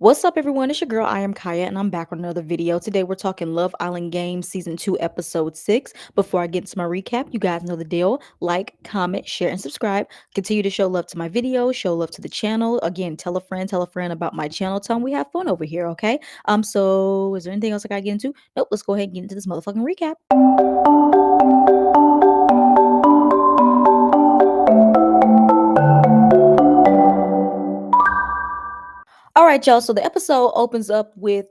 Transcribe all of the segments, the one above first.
What's up, everyone? It's your girl, I am Kaya, and I'm back with another video. Today, we're talking Love Island Games Season 2, Episode 6. Before I get into my recap, you guys know the deal. Like, comment, share, and subscribe. Continue to show love to my videos, show love to the channel. Again, tell a friend about my channel. Tell them we have fun over here, okay? So is there anything else I gotta get into? Nope, let's go ahead and get into this motherfucking recap. All right, y'all. So the episode opens up with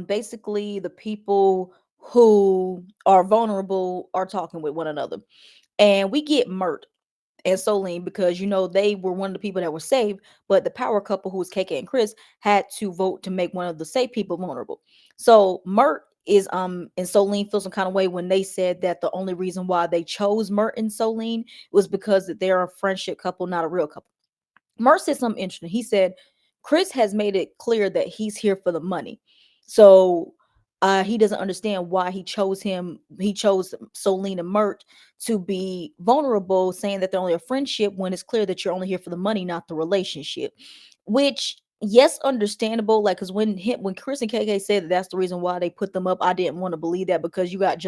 basically the people who are vulnerable are talking with one another. And we get Mert and Solene because they were one of the people that were saved, but the power couple, who was KK and Chris, had to vote to make one of the saved people vulnerable. So Mert is and Solene feel some kind of way when they said that the only reason why they chose Mert and Solene was because that they're a friendship couple, not a real couple. Mert said something interesting. He said Chris has made it clear that he's here for the money. So he doesn't understand why he chose Solene and Mert to be vulnerable, saying that they're only a friendship when it's clear that you're only here for the money, not the relationship. Which, yes, understandable. Like, because when Chris and KK said that that's the reason why they put them up, I didn't want to believe that because you got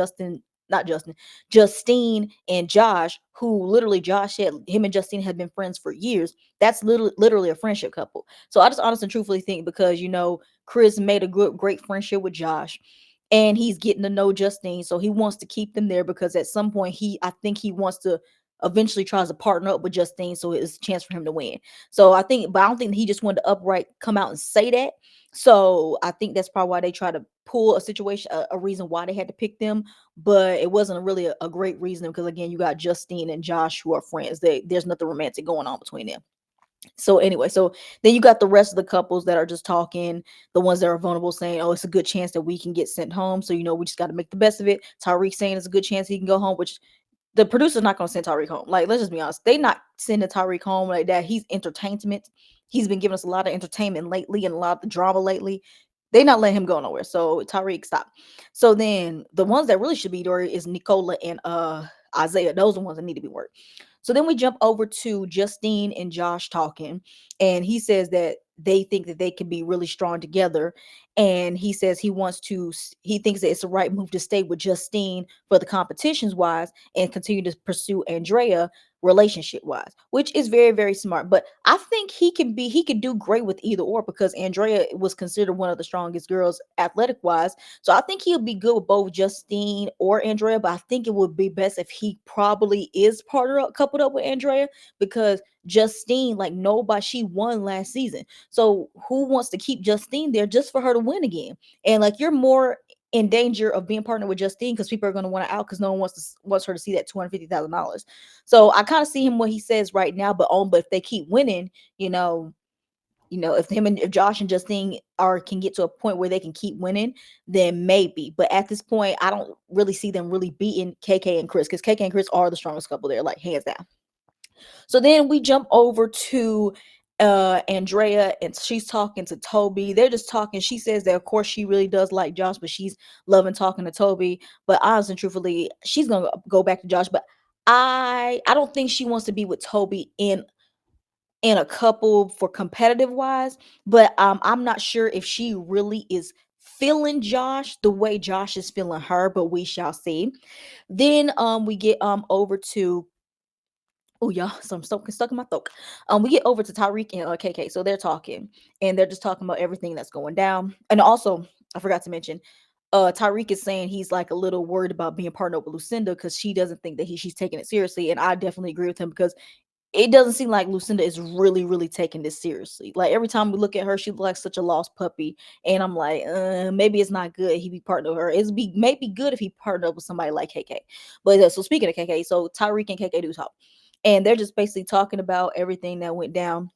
not Justin, Justine and Josh, who literally Josh said him and Justine had been friends for years. That's literally a friendship couple. So I just honestly and truthfully think because Chris made a great friendship with Josh, and he's getting to know Justine, so he wants to keep them there because at some point I think he wants to eventually tries to partner up with Justine, so it's a chance for him to win. So I think, but I don't think he just wanted to upright come out and say that. So I think that's probably why they try to pull a situation, a reason why they had to pick them, but it wasn't really a great reason because again, you got Justine and Josh who are friends. There's nothing romantic going on between them. So anyway, so then you got the rest of the couples that are just talking, the ones that are vulnerable saying, "Oh, it's a good chance that we can get sent home. So we just got to make the best of it." Tariq saying it's a good chance he can go home, which the producer's not gonna send Tariq home. Like, let's just be honest, they not sending Tariq home like that. He's entertainment. He's been giving us a lot of entertainment lately and a lot of the drama lately. They not letting him go nowhere. So Tariq, stop. So then the ones that really should be there is Nicola and Isaiah. Those are the ones that need to be worked. So then we jump over to Justine and Josh talking, and he says that they think that they can be really strong together. And he says he thinks that it's the right move to stay with Justine for the competitions wise and continue to pursue Andrea relationship wise, which is very, very smart. But I think he could do great with either or because Andrea was considered one of the strongest girls athletic wise. So I think he'll be good with both Justine or Andrea, but I think it would be best if he probably is coupled up with Andrea because Justine, like nobody, she won last season. So who wants to keep Justine there just for her to win again? And like you're more in danger of being partnered with Justine because people are going to want to out because no one wants her to see that $250,000. So I kind of see him what he says right now, but if they keep winning, you know, if Josh and Justine are can get to a point where they can keep winning, then maybe. But at this point, I don't really see them really beating KK and Chris because KK and Chris are the strongest couple there, like hands down. So then we jump over to Andrea and she's talking to Toby. They're just talking. She says that of course she really does like Josh, but she's loving talking to Toby. But honestly and truthfully, she's gonna go back to Josh. But I don't think she wants to be with Toby in a couple for competitive wise, but I'm not sure if she really is feeling Josh the way Josh is feeling her, but we shall see. Then we get over to oh y'all, so I'm stuck in my throat. We get over to Tyreek and KK, so they're talking and they're just talking about everything that's going down. And also, I forgot to mention, Tyreek is saying he's like a little worried about being partnered up with Lucinda because she doesn't think that she's taking it seriously, and I definitely agree with him because it doesn't seem like Lucinda is really, really taking this seriously. Like every time we look at her, she looks like such a lost puppy, and I'm like, maybe it's not good. He be partnered with her. It's be maybe good if he partnered up with somebody like KK. But so speaking of KK, so Tyreek and KK do talk, and they're just basically talking about everything that went down.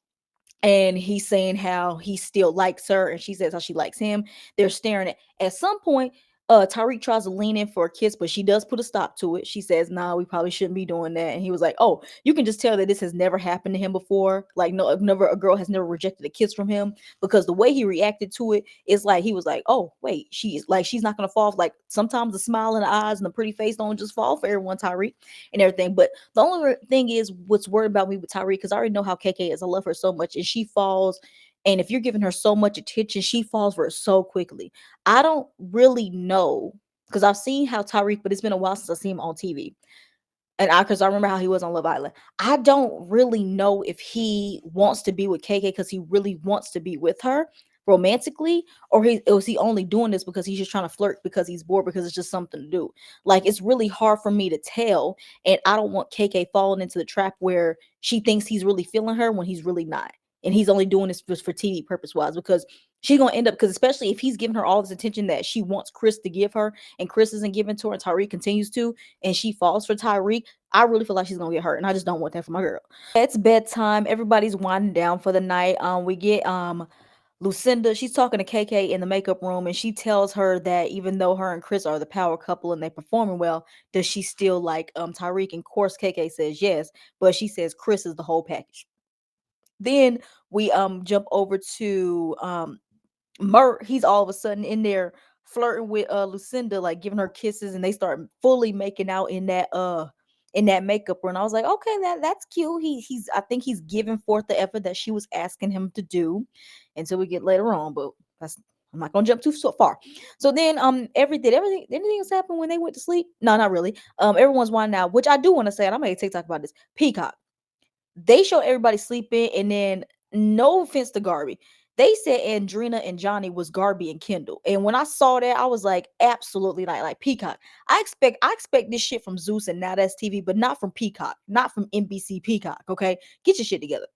And he's saying how he still likes her, and she says how she likes him. They're staring at some point. Tyreek tries to lean in for a kiss, but she does put a stop to it. She says, "Nah, we probably shouldn't be doing that." And he was like, "Oh, you can just tell that this has never happened to him before. Like, no, never a girl has never rejected a kiss from him because the way he reacted to it is like he was like, oh, wait, she's not gonna fall. Like sometimes the smile in the eyes and the pretty face don't just fall for everyone, Tyreek, and everything. But the only thing is, what's worried about me with Tyreek because I already know how KK is. I love her so much, and she falls." And if you're giving her so much attention, she falls for it so quickly. I don't really know because I've seen how Tyreek, but it's been a while since I've seen him on TV. And because I remember how he was on Love Island. I don't really know if he wants to be with KK because he really wants to be with her romantically, or he only doing this because he's just trying to flirt because he's bored because it's just something to do. Like it's really hard for me to tell, and I don't want KK falling into the trap where she thinks he's really feeling her when he's really not, and he's only doing this just for TV purpose wise because she's gonna end up because especially if he's giving her all this attention that she wants Chris to give her, and Chris isn't giving to her, and Tyreek continues to, and she falls for Tyreek. I really feel like she's gonna get hurt, and I just don't want that for my girl. It's bedtime. Everybody's winding down for the night. We get Lucinda. She's talking to KK in the makeup room, and she tells her that even though her and Chris are the power couple and they performing well, does she still like Tyreek? And of course, KK says yes, but she says Chris is the whole package. Then we jump over to Mert. He's all of a sudden in there flirting with Lucinda, like giving her kisses, and they start fully making out in that makeup room. I was like, okay, that's cute. He's I think he's giving forth the effort that she was asking him to do until we get later on, but that's I'm not gonna jump too so far. So then anything else happen when they went to sleep? No, not really. Everyone's winding out, which I do want to say, and I made a TikTok about this. Peacock. They show everybody sleeping, and then no offense to Garby, they said Andrina and Johnny was Garby and Kendall. And when I saw that, I was like, absolutely not. Like Peacock. I expect this shit from Zeus and Now That's TV, but not from Peacock, not from NBC Peacock. Okay, get your shit together.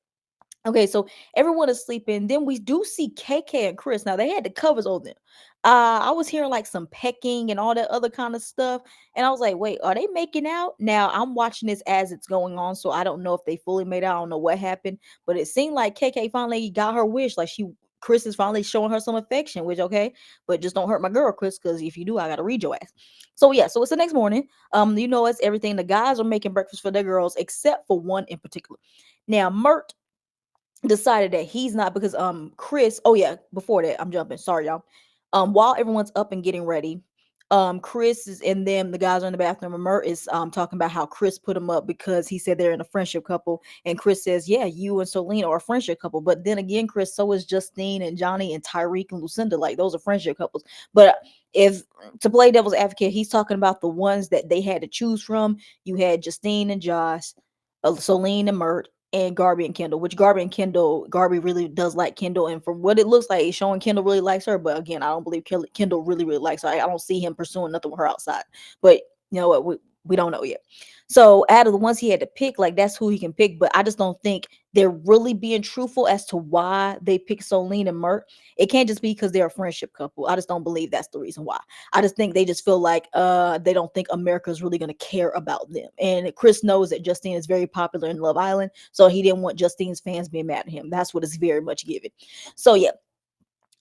Okay, so everyone is sleeping. Then we do see KK and Chris. Now they had the covers on them. I was hearing like some pecking and all that other kind of stuff, and I was like, "Wait, are they making out?" Now I'm watching this as it's going on, so I don't know if they fully made out. I don't know what happened, but it seemed like KK finally got her wish. Like Chris is finally showing her some affection, which okay, but just don't hurt my girl, Chris, because if you do, I gotta read your ass. So yeah, so it's the next morning. It's everything. The guys are making breakfast for their girls, except for one in particular. Now, Mert decided that he's not because Chris, oh yeah, before that, I'm jumping. Sorry, y'all. While everyone's up and getting ready, Chris is and them, the guys are in the bathroom, and Mert is talking about how Chris put him up because he said they're in a friendship couple. And Chris says, yeah, you and Selena are a friendship couple. But then again, Chris, so is Justine and Johnny and Tyreek and Lucinda. Like those are friendship couples. But if to play devil's advocate, he's talking about the ones that they had to choose from. You had Justine and Josh, Celine and Mert, and Garby and Kendall, which Garby really does like Kendall, and from what it looks like, it's showing Kendall really likes her. But again, I don't believe Kendall really, really likes her. I don't see him pursuing nothing with her outside. But you know what? We don't know yet. So out of the ones he had to pick, like that's who he can pick. But I just don't think they're really being truthful as to why they picked Solene and Mert. It can't just be because they're a friendship couple. I just don't believe that's the reason why. I just think they just feel like they don't think America's really gonna care about them. And Chris knows that Justine is very popular in Love Island, so he didn't want Justine's fans being mad at him. That's what it's very much given. So yeah,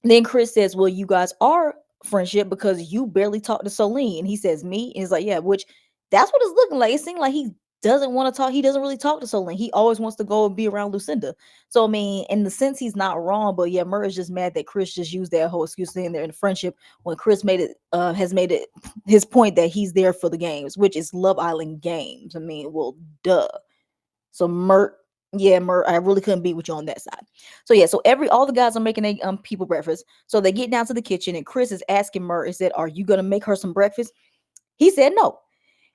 then Chris says, well, you guys are friendship because you barely talk to Solene. And he says, me? And he's like, yeah, which that's what it's looking like. It seems like he doesn't want to talk. He doesn't really talk to Solene. He always wants to go and be around Lucinda. So, I mean, in the sense, he's not wrong. But yeah, Murray's just mad that Chris just used that whole excuse saying they're in a friendship when Chris has made it his point that he's there for the games, which is Love Island games. I mean, well, duh. So Mert, I really couldn't be with you on that side. So yeah, so all the guys are making a people breakfast. So they get down to the kitchen, and Chris is asking Mert, and said, "Are you gonna make her some breakfast?" He said no.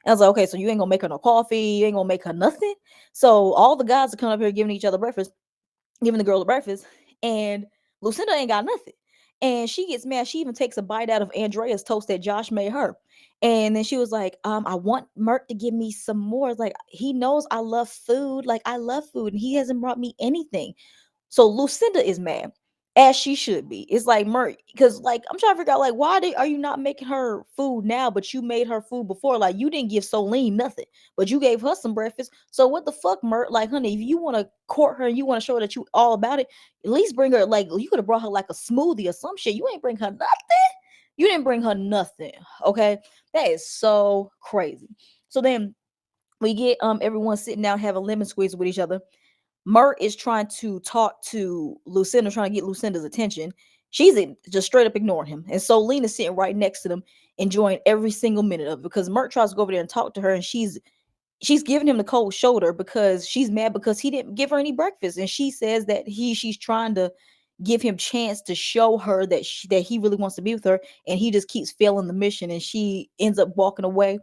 And I was like, okay, so you ain't gonna make her no coffee, you ain't gonna make her nothing. So all the guys are coming up here giving each other breakfast, giving the girl a breakfast, and Lucinda ain't got nothing. And she gets mad. She even takes a bite out of Andrea's toast that Josh made her. And then she was like, I want Mert to give me some more. Like, he knows I love food. Like, I love food, and he hasn't brought me anything. So Lucinda is mad, as she should be. It's like Mert, because like I'm trying to figure out like are you not making her food now, but you made her food before? Like you didn't give Solene nothing, but you gave her some breakfast. So what the fuck, Mert? Like, honey, if you want to court her and you want to show her that you all about it, at least bring her like you could have brought her like a smoothie or some shit. You ain't bring her nothing. You didn't bring her nothing. Okay, that is so crazy. So then we get everyone sitting down having lemon squeeze with each other. Mert is trying to talk to Lucinda, trying to get Lucinda's attention. She's just straight up ignoring him. And so Lena's sitting right next to them, enjoying every single minute of it because Mert tries to go over there and talk to her, and she's giving him the cold shoulder because she's mad because he didn't give her any breakfast. And she says that she's trying to give him chance to show her that he really wants to be with her, and he just keeps failing the mission, and she ends up walking away.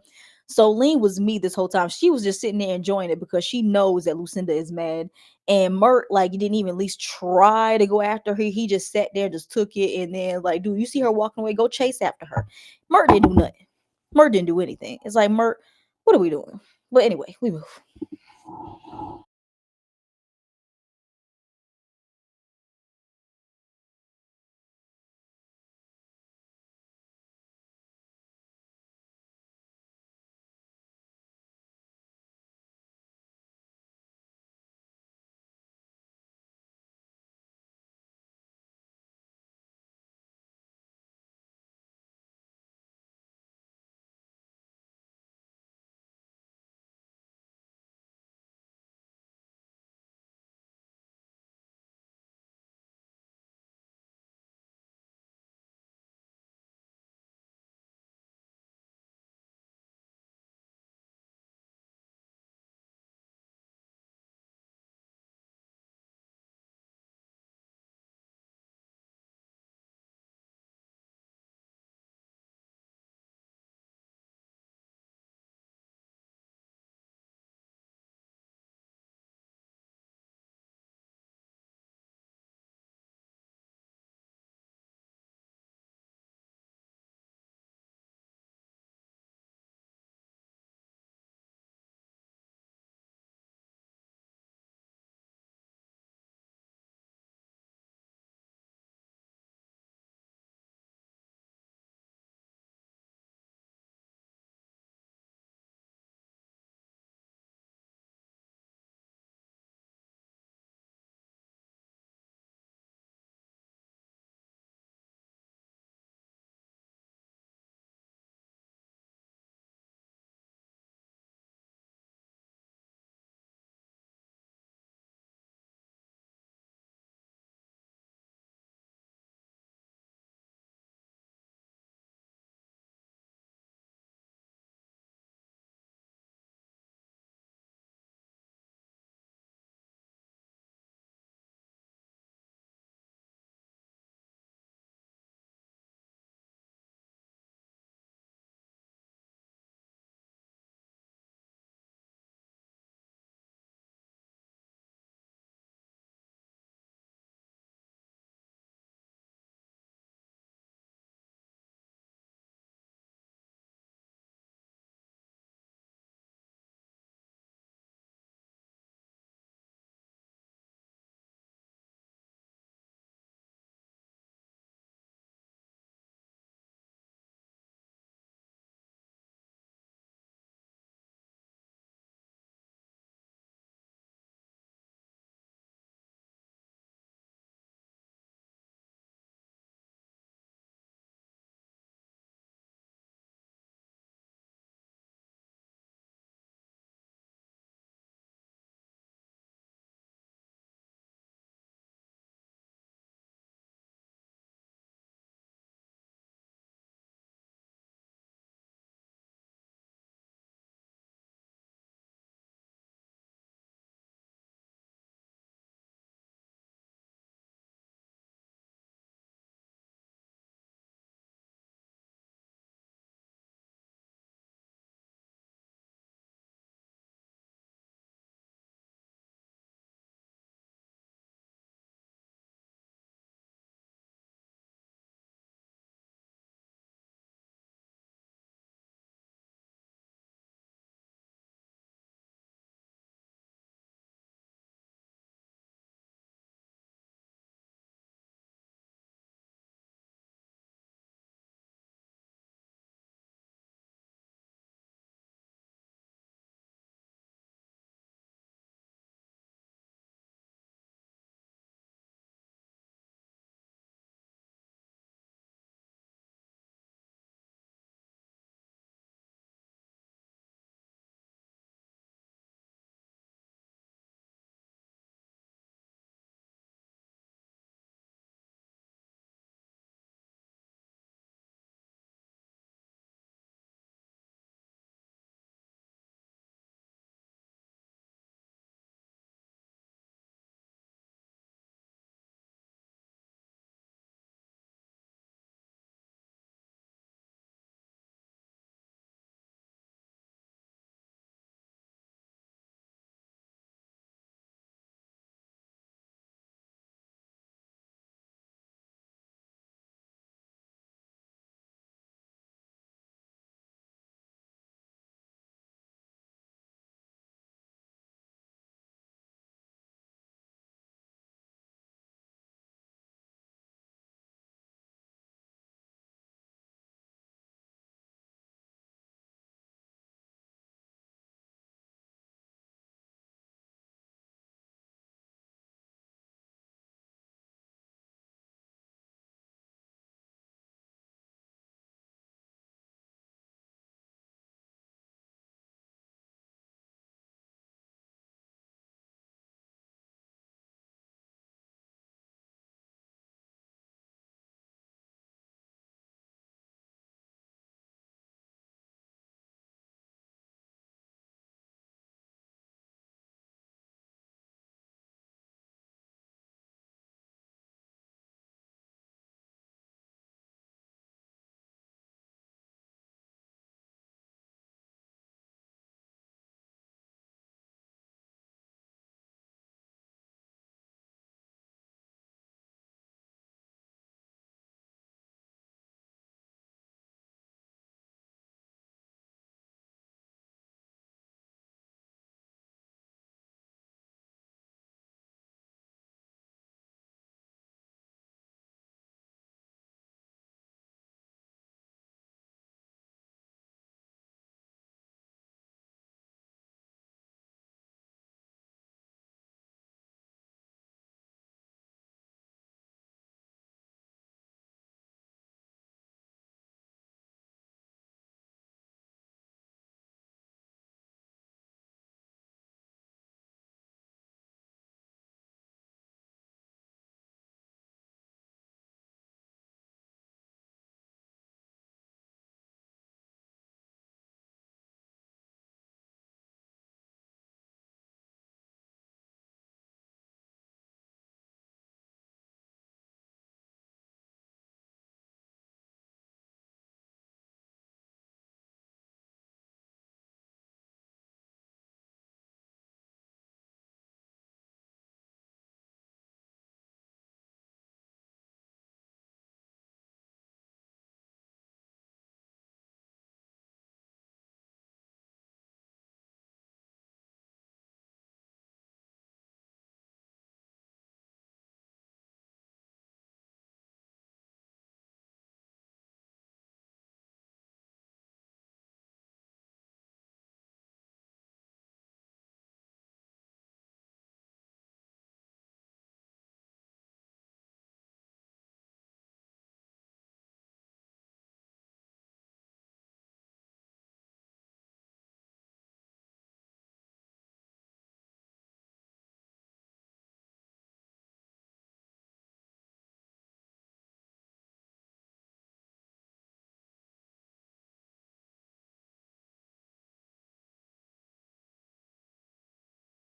So Lean was me this whole time. She was just sitting there enjoying it because she knows that Lucinda is mad. And Mert, like, didn't even at least try to go after her. He just sat there, just took it, and then like, dude, you see her walking away, go chase after her. Mert didn't do nothing. Mert didn't do anything. It's like, Mert, what are we doing? But anyway, we move.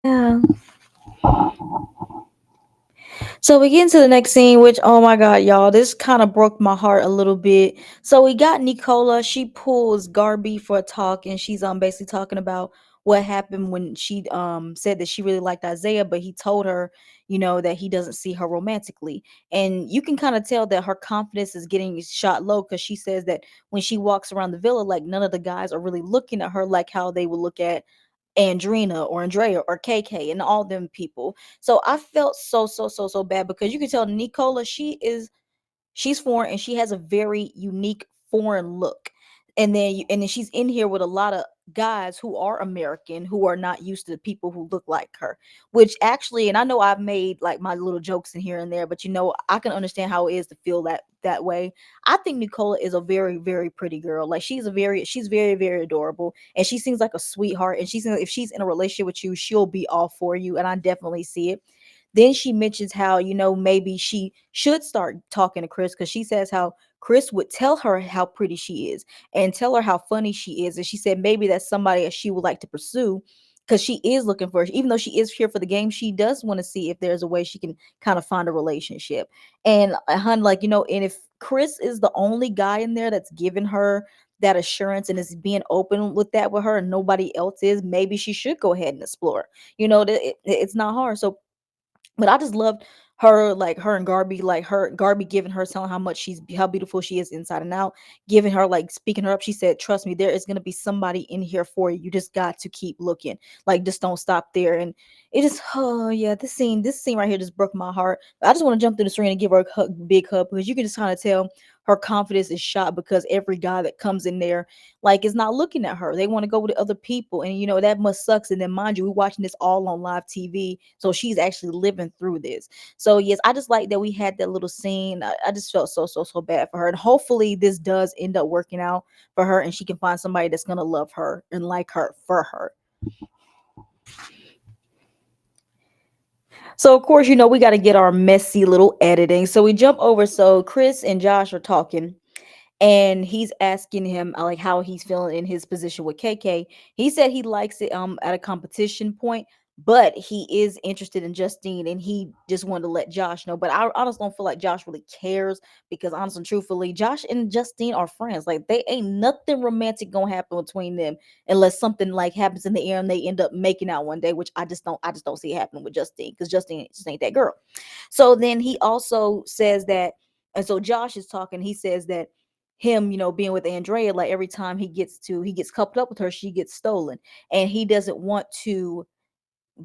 Yeah. So we get into the next scene, which oh my god, y'all, this kind of broke my heart a little bit. So we got Nicola. She pulls Garby for a talk, and she's basically talking about what happened when she said that she really liked Isaiah, but he told her, that he doesn't see her romantically, and you can kind of tell that her confidence is getting shot low because she says that when she walks around the villa, like none of the guys are really looking at her like how they would look at Andrina or Andrea or KK and all them people. So I felt so bad because you can tell Nicola, she's foreign and she has a very unique foreign look. And then she's in here with a lot of guys who are American who are not used to people who look like her. Which actually, and I know I've made like my little jokes in here and there, but I can understand how it is to feel that way. I think Nicola is a very pretty girl. Like she's very adorable and she seems like a sweetheart, and she seems if she's in a relationship with you, she'll be all for you, and I definitely see it. Then she mentions how, maybe she should start talking to Chris because she says how Chris would tell her how pretty she is and tell her how funny she is. And she said maybe that's somebody that she would like to pursue because she is looking for, even though she is here for the game, she does want to see if there's a way she can kind of find a relationship. And hun, like, and if Chris is the only guy in there that's giving her that assurance and is being open with that with her and nobody else is, maybe she should go ahead and explore. It's not hard. So but I just loved her, like her and Garby, like her Garby giving her telling how beautiful she is inside and out, giving her like speaking her up. She said, "Trust me, there is gonna be somebody in here for you. You just got to keep looking. Like just don't stop there." And it just, oh yeah, this scene right here just broke my heart. I just want to jump through the screen and give her a big hug because you can just kind of tell her confidence is shot because every guy that comes in there like is not looking at her. They want to go with the other people, and that must sucks. And then mind you, we're watching this all on live TV, so she's actually living through this. So yes, I just like that we had that little scene. I just felt so bad for her, and hopefully this does end up working out for her, and she can find somebody that's gonna love her and like her for her. So of course, we got to get our messy little editing. So we jump over. So Chris and Josh are talking, and he's asking him like how he's feeling in his position with KK. He said he likes it at a competition point, but he is interested in Justine and he just wanted to let Josh know. But I honestly don't feel like Josh really cares because honestly and truthfully, Josh and Justine are friends. Like they ain't nothing romantic gonna happen between them unless something like happens in the air and they end up making out one day, which I just don't see it happening with Justine because Justine just ain't that girl. So then he also says that, and so Josh is talking, he says that him, being with Andrea, like every time he gets coupled up with her, she gets stolen. And he doesn't want to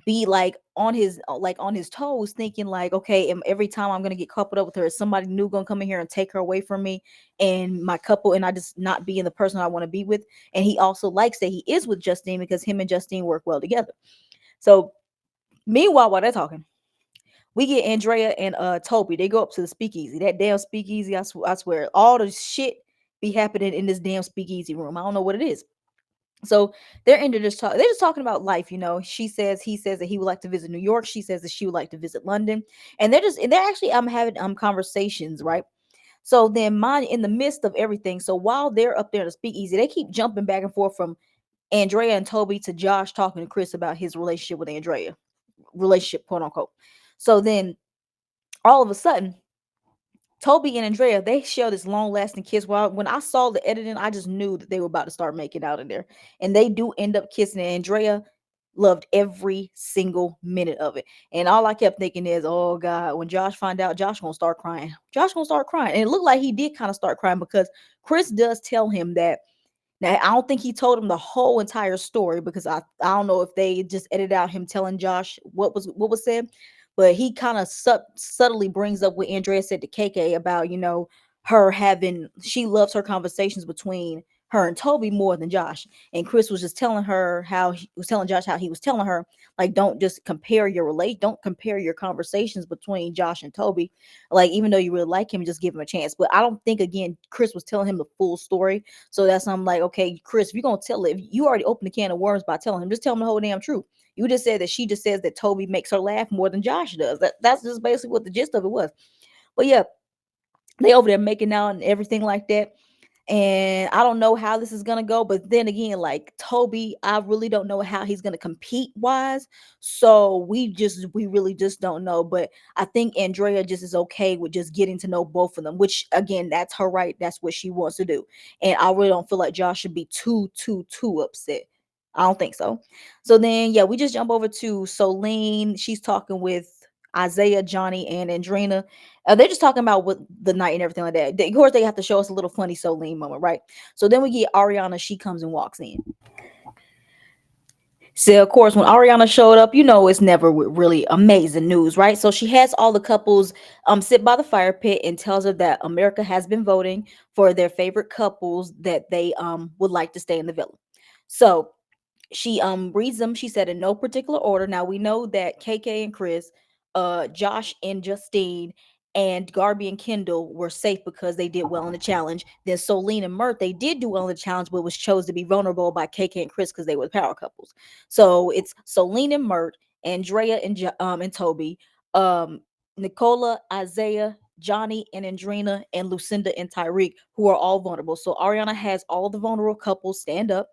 be like on his toes, thinking like, okay, every time I'm gonna get coupled up with her, is somebody new gonna come in here and take her away from me and my couple, and I just not being the person I want to be with. And he also likes that he is with Justine because him and Justine work well together. So meanwhile, while they're talking, we get Andrea and Toby. They go up to the speakeasy. That damn speakeasy, I swear, all the shit be happening in this damn speakeasy room. I don't know what it is. So they're into just talk. They're just talking about life. He says that he would like to visit New York. She says that she would like to visit London, and they're actually having conversations, right? So then, mine in the midst of everything. So while they're up there in the speakeasy, they keep jumping back and forth from Andrea and Toby to Josh talking to Chris about his relationship with Andrea, relationship quote unquote. So then all of a sudden, Toby and Andrea, they share this long lasting kiss. Well, when I saw the editing, I just knew that they were about to start making out in there. And they do end up kissing. And Andrea loved every single minute of it. And all I kept thinking is, oh God, when Josh find out, Josh gonna start crying. Josh gonna start crying. And it looked like he did kind of start crying because Chris does tell him that. Now I don't think he told him the whole entire story because I don't know if they just edited out him telling Josh what was said, but he kind of subtly brings up what Andrea said to KK about her having she loves her conversations between her and Toby more than Josh. And Chris was just telling her how he was telling Josh how he was telling her like don't compare your conversations between Josh and Toby. Like even though you really like him, just give him a chance. But I don't think again Chris was telling him the full story, so that's I'm like, okay, Chris, if you're gonna tell it, if you already opened the can of worms by telling him, just tell him the whole damn truth. You just said that she just says that Toby makes her laugh more than Josh does. That's just basically what the gist of it was. But yeah, they over there making out and everything like that. And I don't know how this is gonna go, but then again, like Toby, I really don't know how he's gonna compete wise. So we really just don't know. But I think Andrea just is okay with just getting to know both of them, which again, that's her right. That's what she wants to do. And I really don't feel like Josh should be too upset. I don't think so. So then yeah, we just jump over to Solene. She's talking with Isaiah, Johnny, and Andrina. They're just talking about what the night and everything like that. Of course, they have to show us a little funny Solene moment, right? So then we get Ariana. She comes and walks in. So of course, when Ariana showed up, it's never really amazing news, right? So she has all the couples sit by the fire pit and tells her that America has been voting for their favorite couples that they would like to stay in the villa. So she reads them, she said, in no particular order. Now we know that KK and Chris, Josh and Justine, and Garby and Kendall were safe because they did well in the challenge. Then Solene and Mert, they did do well in the challenge, but was chose to be vulnerable by KK and Chris because they were power couples. So it's Solene and Mert, Andrea and Toby, um Nicola, Isaiah, Johnny and Andrina, and Lucinda and Tyreek, who are all vulnerable. So Ariana has all the vulnerable couples stand up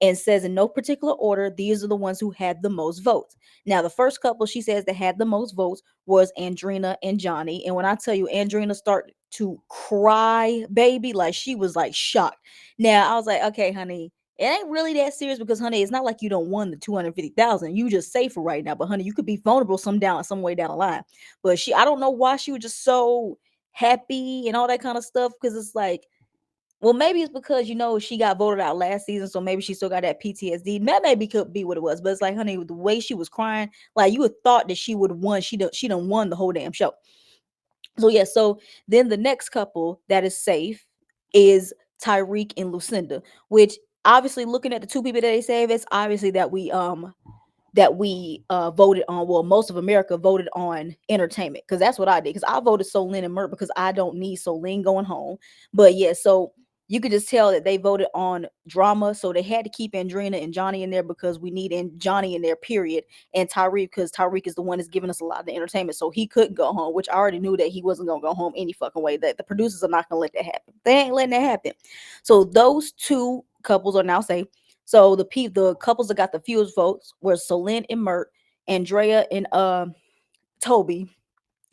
and says in no particular order, these are the ones who had the most votes. Now, the first couple she says that had the most votes was Andrina and Johnny. And when I tell you Andrina started to cry, baby, like she was like shocked. Now, I was like, okay, honey, it ain't really that serious because, honey, it's not like you don't won the 250,000. You just safer right now, but honey, you could be vulnerable some way down the line. But I don't know why she was just so happy and all that kind of stuff because it's like, well, maybe it's because she got voted out last season, so maybe she still got that PTSD. That maybe could be what it was, but it's like, honey, the way she was crying, like you would thought that she would have won. She done won the whole damn show. So yeah, so then the next couple that is safe is Tyreek and Lucinda, which obviously looking at the two people that they save, it's obviously that we voted on. Well, most of America voted on entertainment because that's what I did, because I voted Solene and Mert because I don't need Solene going home. But yeah, so you could just tell that they voted on drama, so they had to keep Andrina and Johnny in there because we need Johnny in there, period. And Tyreek, because Tyreek is the one that's giving us a lot of the entertainment, so he couldn't go home, which I already knew that he wasn't gonna go home any fucking way. That the producers are not gonna let that happen. They ain't letting that happen. So those two couples are now safe. So the couples that got the fewest votes were Solene and Mert, Andrea and Toby,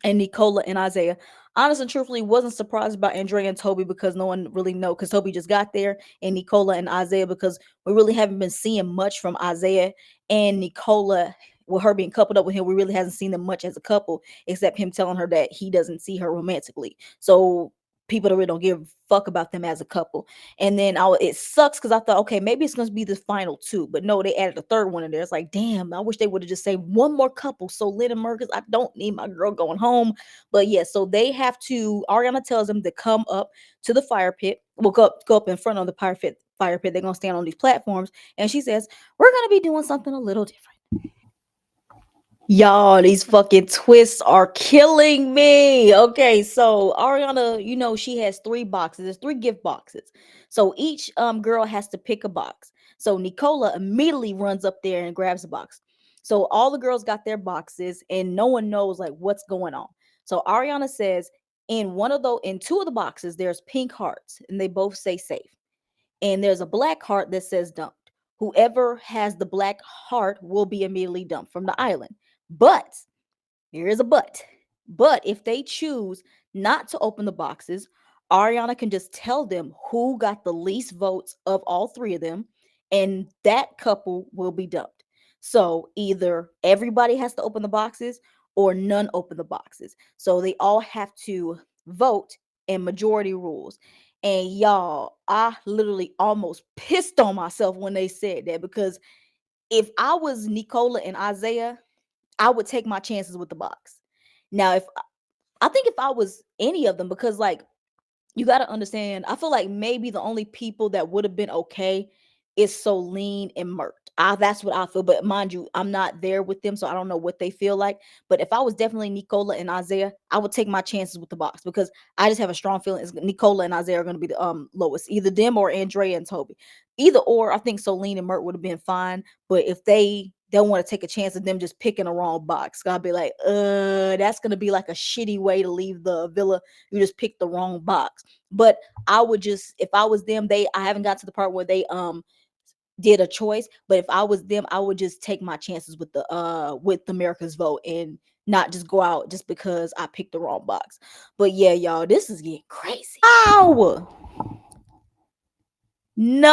and Nicola and Isaiah. Honest and truthfully, wasn't surprised about Andrea and Toby because no one really know, because Toby just got there, and Nicola and Isaiah because we really haven't been seeing much from Isaiah and Nicola. With her being coupled up with him, we really hasn't seen them much as a couple, except him telling her that he doesn't see her romantically. So people that really don't give a fuck about them as a couple. And then it sucks because I thought, okay, maybe it's gonna be the final two, but no, they added a third one in there. It's like, damn, I wish they would have just said one more couple. So Lynn and Marcus, I don't need my girl going home. But yeah, so they have to. Ariana tells them to come up to the fire pit. Well, go up in front of the fire pit. Fire pit. They're gonna stand on these platforms, and she says, "We're gonna be doing something a little different." Y'all, these fucking twists are killing me. Okay, so Ariana, she has three boxes. There's three gift boxes. So each girl has to pick a box. So Nicola immediately runs up there and grabs a box. So all the girls got their boxes and no one knows like what's going on. So Ariana says in two of the boxes, there's pink hearts and they both say safe. And there's a black heart that says dumped. Whoever has the black heart will be immediately dumped from the island. But here is a but. But if they choose not to open the boxes, Ariana can just tell them who got the least votes of all three of them, and that couple will be dumped. So either everybody has to open the boxes or none open the boxes. So they all have to vote in majority rules. And y'all, I literally almost pissed on myself when they said that because if I was Nicola and Isaiah, I would take my chances with the box. Now, if I think if I was any of them, because like you got to understand, I feel like maybe the only people that would have been okay is Solene and Mert. That's what I feel. But mind you, I'm not there with them, so I don't know what they feel like. But if I was definitely Nicola and Isaiah, I would take my chances with the box because I just have a strong feeling Nicola and Isaiah are going to be the lowest, either them or Andrea and Toby. Either or, I think Solene and Mert would have been fine. But if they don't want to take a chance of them just picking the wrong box. I'll be like, that's gonna be like a shitty way to leave the villa. You just picked the wrong box. But I would just, if I was them, I haven't got to the part where they did a choice, but if I was them, I would just take my chances with America's vote and not just go out just because I picked the wrong box. But yeah, y'all, this is getting crazy. Ow! No!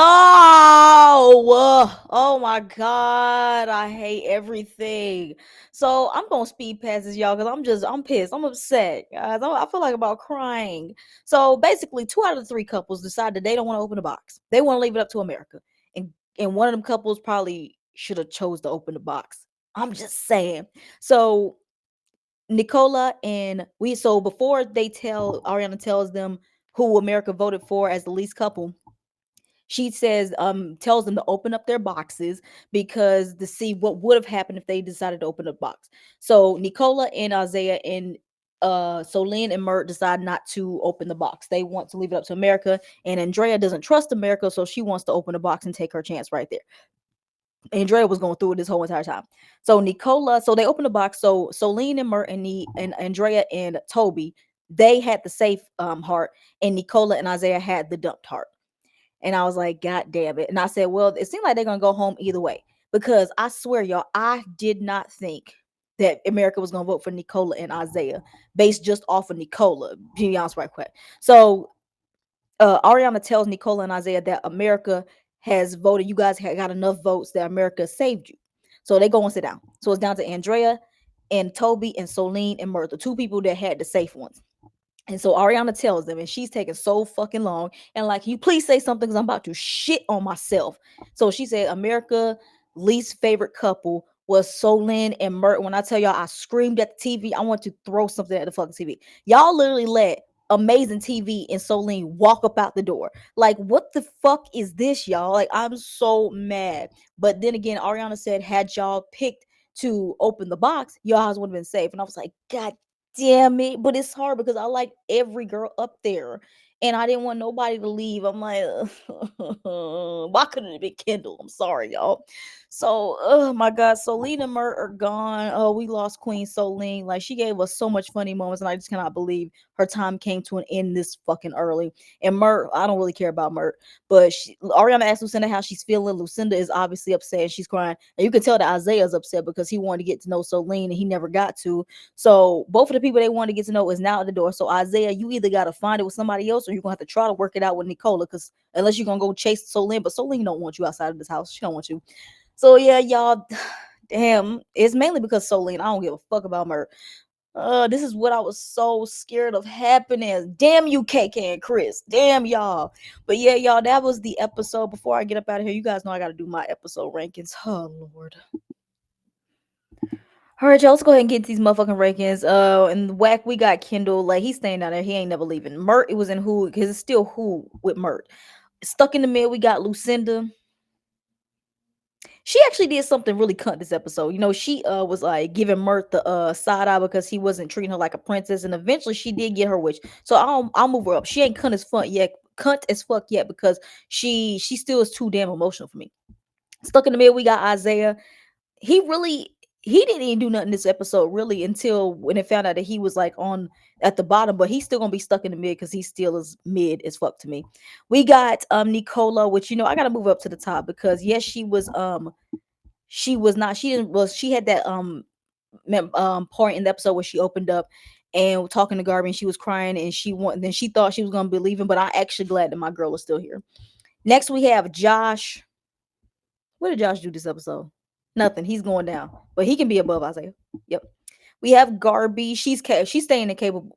Oh my god, I hate everything. So I'm gonna speed past this, y'all, because I'm pissed. I'm upset, guys. I feel like about crying. So basically, 2 out of the 3 couples decided they don't want to open the box. They want to leave it up to America, and one of them couples probably should have chose to open the box. I'm just saying. So Nicola and we so before they tell Ariana tells them who America voted for as the least couple, she says tells them to open up their boxes because to see what would have happened if they decided to open a box. So Nicola and Isaiah and Solene and Mert decide not to open the box. They want to leave it up to America, and Andrea doesn't trust America, so she wants to open the box and take her chance right there. Andrea was going through it this whole entire time. So Nicola, so they opened the box. So Solene and Mert and Andrea and Toby, they had the safe heart, and Nicola and Isaiah had the dumped heart. And I was like, God damn it. And I said, well, it seemed like they're going to go home either way. Because I swear, y'all, I did not think that America was going to vote for Nicola and Isaiah based just off of Nicola. To be honest, right quick. So Ariana tells Nicola and Isaiah that America has voted. You guys got enough votes that America saved you. So they go and sit down. So it's down to Andrea and Toby and Solene and Mert, the 2 people that had the safe ones. And so Ariana tells them, and she's taking so fucking long. And like, can you please say something? Because I'm about to shit on myself. So she said, America least favorite couple was Solin and Mert. When I tell y'all, I screamed at the TV. I want to throw something at the fucking TV. Y'all literally let Amazing TV and Solene walk up out the door. Like, what the fuck is this, y'all? Like, I'm so mad. But then again, Ariana said, had y'all picked to open the box, y'all would have been safe. And I was like, God damn it. But it's hard because I like every girl up there. And I didn't want nobody to leave. I'm like, why couldn't it be Kendall? I'm sorry, y'all. So, oh my God, Solene and Mert are gone. Oh, we lost Queen Solene. Like, she gave us so much funny moments, and I just cannot believe her time came to an end this fucking early. And Mert, I don't really care about Mert, but Ariana asked Lucinda how she's feeling. Lucinda is obviously upset and she's crying. And you can tell that Isaiah's upset because he wanted to get to know Solene and he never got to. So both of the people they wanted to get to know is now at the door. So Isaiah, you either got to find it with somebody else or you're going to have to try to work it out with Nicola, because unless you're going to go chase Solene, but Solene don't want you outside of this house. She don't want you. So yeah, y'all, damn, it's mainly because Solene. I don't give a fuck about Mert. This is what I was so scared of happening. Damn you, KK and Chris. Damn y'all. But yeah, y'all, that was the episode. Before I get up out of here, you guys know I got to do my episode rankings. Oh Lord. All right, y'all, let's go ahead and get these motherfucking rankings. And whack, we got Kendall. Like, he's staying down there. He ain't never leaving. Mert, it was in who, because it's still who with Mert. Stuck in the middle, we got Lucinda. She actually did something really cunt this episode. You know, she was like giving Mert the side eye because he wasn't treating her like a princess, and eventually she did get her wish. So I'll move her up. She ain't cunt as fuck yet because she still is too damn emotional for me. Stuck in the middle, we got Isaiah. He didn't even do nothing this episode really until when it found out that he was like on at the bottom, but he's still gonna be stuck in the mid because he still is mid as fuck to me. We got Nicola, which I gotta move up to the top because yes, she was not she didn't well she had that point in the episode where she opened up and talking to Garvey and she was crying and then she thought she was gonna be leaving, but I actually glad that my girl is still here. Next we have Josh. What did Josh do this episode? Nothing. He's going down, but he can be above Isaiah. Yep. We have Garby. She's staying in capable.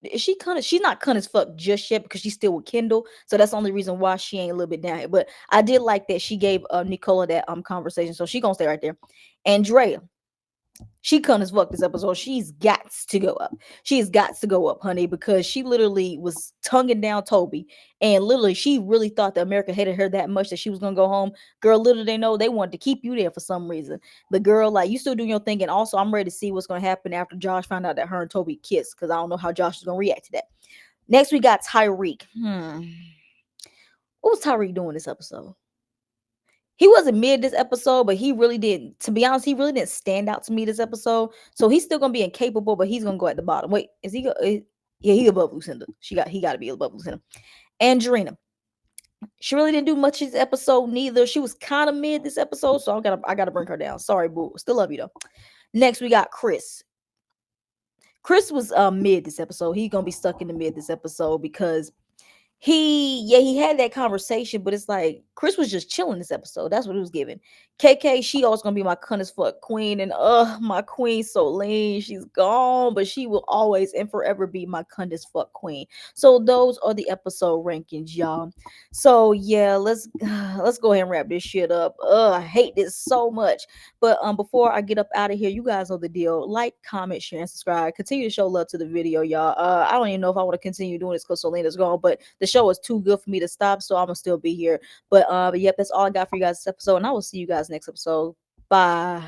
Is she kind of? She's not cunt as fuck just yet because she's still with Kendall. So that's the only reason why she ain't a little bit down here. But I did like that she gave Nicola that conversation, so she gonna stay right there. Andrea, she cunt as fuck this episode. She's got to go up. She's got to go up, honey, because she literally was tonguing down Toby. And literally, she really thought that America hated her that much that she was going to go home. Girl, little they know they wanted to keep you there for some reason. But girl, like, you still doing your thing. And also, I'm ready to see what's going to happen after Josh found out that her and Toby kissed, because I don't know how Josh is going to react to that. Next, we got Tyreek. What was Tyreek doing this episode? he wasn't mid this episode, but he really didn't. To be honest, he really didn't stand out to me this episode. So he's still gonna be incapable, but he's gonna go at the bottom. Wait, is he? Yeah, he above Lucinda. He got to be above Lucinda. Angelina, she really didn't do much this episode neither. She was kind of mid this episode, so I gotta bring her down. Sorry, boo. Still love you though. Next, we got Chris. Chris was mid this episode. He's gonna be stuck in the mid this episode because he had that conversation, but it's like Chris was just chilling this episode. That's what it was giving. KK, she always gonna be my cunt as fuck queen, and my queen Solene, she's gone, but she will always and forever be my cunt as fuck queen. So those are the episode rankings, y'all. So yeah, let's go ahead and wrap this shit up. I hate this so much. But before I get up out of here, you guys know the deal. Like, comment, share, and subscribe. Continue to show love to the video, y'all. I don't even know if I want to continue doing this because Selena's gone, but the show is too good for me to stop, so I'm gonna still be here. But yep, that's all I got for you guys this episode, and I will see you guys next episode. Bye.